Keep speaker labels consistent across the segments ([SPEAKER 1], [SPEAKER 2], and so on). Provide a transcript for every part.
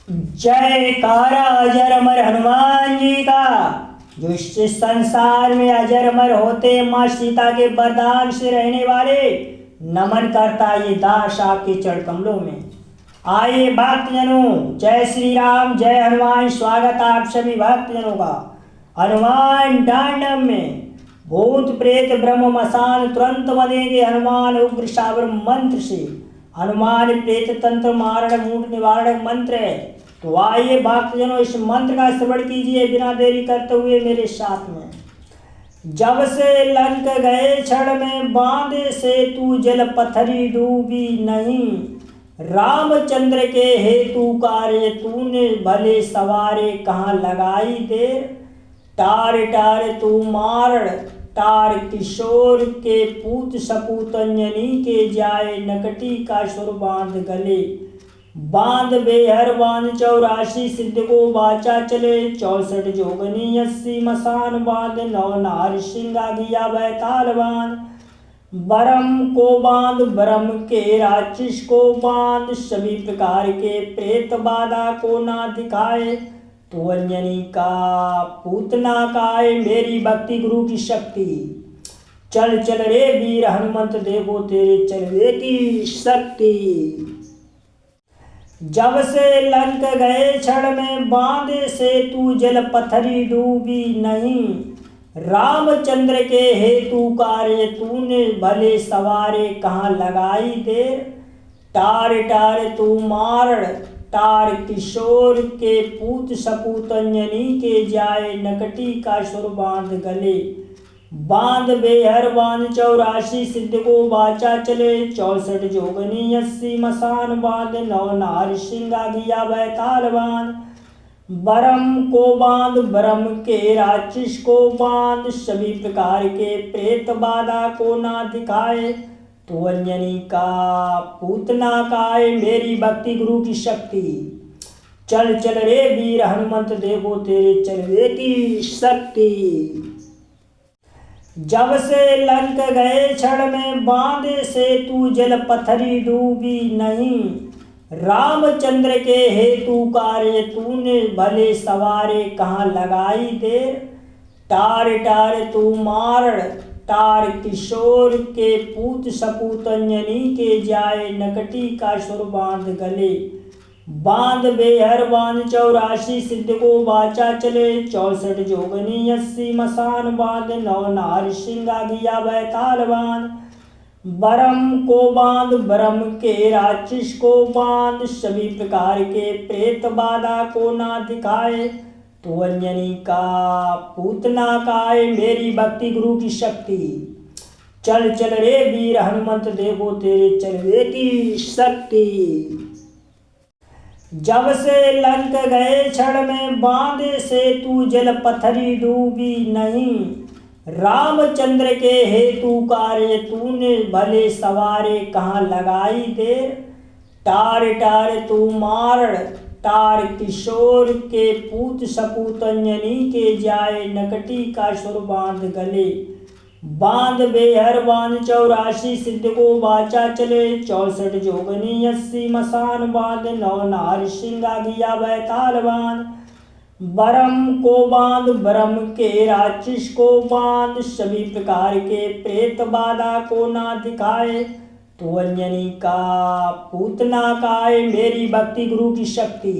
[SPEAKER 1] जयकारा अजर अमर हनुमान जी का, जो इस संसार में अजर अमर होते माँ सीता के वरदान से रहने वाले। नमन करता ये दास आपके चरण कमलों में। आइए भक्तजनों, जय श्री राम, जय हनुमान। स्वागत आप सभी भक्तजनों का हनुमान डांडम में। भूत प्रेत ब्रह्म मसान तुरंत मदेंगे हनुमान उग्र सावर मंत्र से। हनुमान प्रेत तंत्र मारण मूढ़ निवारण मंत्र है। तो आइए भक्तजनों, इस मंत्र का श्रवण कीजिए बिना देरी करते हुए मेरे साथ में। जब से लंक गए क्षण में बांधे सेतु जल पथरी डूबी नहीं। रामचंद्र के हेतु कार्य तूने भले सवारे कहाँ लगाई देर। टार टार तू मारण टार किशोर के पूत सपूत अंजनी के जाए नकटी का सुर बांध गले। बांध बेहर बांध 84 सिद्ध को बाचा चले। 64 जोगनी 80 मसान बांध 9 नार सिंगा गिया बैताल बांध। बरम को बांध ब्रह्म के राक्षस को बांध। सभी प्रकार के प्रेत बाधा को ना दिखाए। तो अंजनी का पूतना काय मेरी भक्ति गुरु की शक्ति। चल चल रे वीर हनुमंत देवो तेरे चलवे की शक्ति। जब से लंक गए क्षण में बांधे सेतु जल पथरी डूबी नहीं। रामचंद्र के हेतु कार्य तूने भले सवारे कहाँ लगाई देर। टार टार तू मारण टार किशोर के पूत सपूत अंजनी के जाए नकटी का सुर बांध गले। बांध बेहर बांध 84 सिद्ध को बाचा चले। 64 जोगनी 80 मसान बांध 9 नार सिंगा गिया बैताल बांध। बरम को बांध ब्रह्म के राक्षस को बांध। सभी प्रकार के प्रेत बाधा को ना दिखाए। तो अंजनी का पूतना काय मेरी भक्ति गुरु की शक्ति। चल चल रे वीर हनुमंत देवो तेरे चलवे की शक्ति। जब से लंक गए क्षण में बांधे सेतु जल पथरी डूबी नहीं। रामचंद्र के हेतु कार्य तूने भले सवारे कहाँ लगाई देर। टार टार तू मारण टार किशोर के पूत सपूत अंजनी के जाए नकटी का सुर बांध गले। बांध बेहर बांध 84 सिद्ध को बाचा चले। 64 जोगनी 80 मसान बांध 9 नार सिंगा गिया बैताल बांध। बरम को बांध ब्रह्म के राक्षस को बांध। सभी प्रकार के प्रेत बाधा को ना दिखाए। तो अंजनी का पूतना काय मेरी भक्ति गुरु की शक्ति। चल चल रे वीर हनुमंत देवो तेरे चलवे की शक्ति। जब से लंक गए क्षण में बांधे सेतु जल पथरी डूबी नहीं। रामचंद्र के हेतु कार्य तूने भले सवारे कहाँ लगाई देर। टार टार तू मारण टार किशोर के पूत सपूत अंजनी के जाए नकटी का सुर बांध गले। बांध बेहर बांध 84 सिद्ध को बाचा चले। 64 जोगनी 80 मसान बांध 9 नार सिंगा गिया बैताल बांध। बरम को बांध ब्रह्म के राक्षस को बांध। सभी प्रकार के प्रेत बाधा को ना दिखाए। तो अंजनी का पूतना काय मेरी भक्ति गुरु की शक्ति।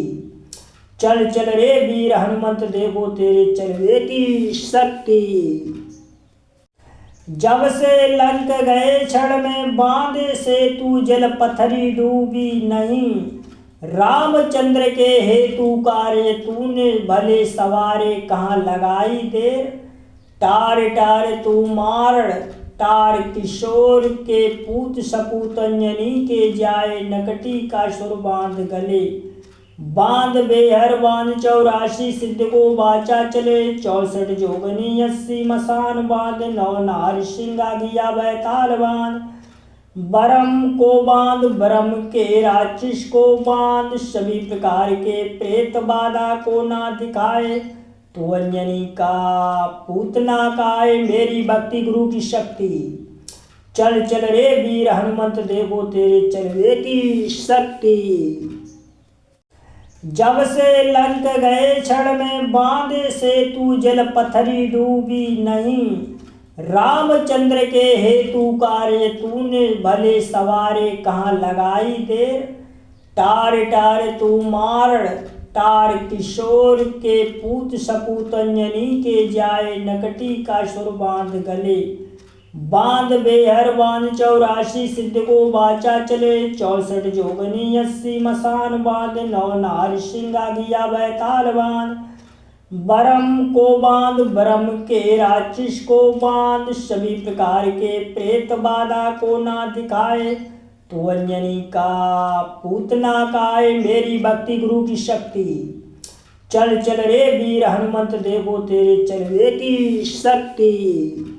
[SPEAKER 1] चल चल रे वीर हनुमंत देवो तेरे चलवे की शक्ति। जब से लंक गए क्षण में बांधे सेतु जल पथरी डूबी नहीं। रामचंद्र के हेतु कार्य तूने भले सवारे कहाँ लगाई देर। टार टार तू मारण टार किशोर के पूत सपूत अंजनी के जाए नकटी का सुर बांध गले। बांध बेहर बांध 84 सिद्ध को बाचा चले। 64 जोगनी 80 मसान बांध 9 नार सिंगा गिया बैताल बांध। बरम को बांध ब्रह्म के राक्षस को बांध। सभी प्रकार के प्रेत बाधा को ना दिखाए। तो अंजनी का पूतना काय मेरी भक्ति गुरु की शक्ति। चल चल रे वीर हनुमंत देवो तेरे चलवे की शक्ति। जब से लंक गए क्षण में बांधे से तू जल पथरी डूबी नहीं। रामचंद्र के हेतु कार्य तूने भले सवारे कहाँ लगाई देर। टार टार तू मार टार किशोर के पूत सपूत अंजनी के जाए नकटी का सुर बांध गले। बांध बेहर बांध 84 सिद्ध को बाचा चले 64 जोगनी 80 मसान बांध 9 नार सिंगा गिया बैताल बांध। बरम को बांध ब्रह्म के राक्षस को बांध सभी प्रकार के प्रेत बाधा को ना दिखाए। तो अंजनी का पूतना काए मेरी भक्ति गुरु की शक्ति। चल चल रे वीर हनुमंत देखो तेरे चलवे की शक्ति।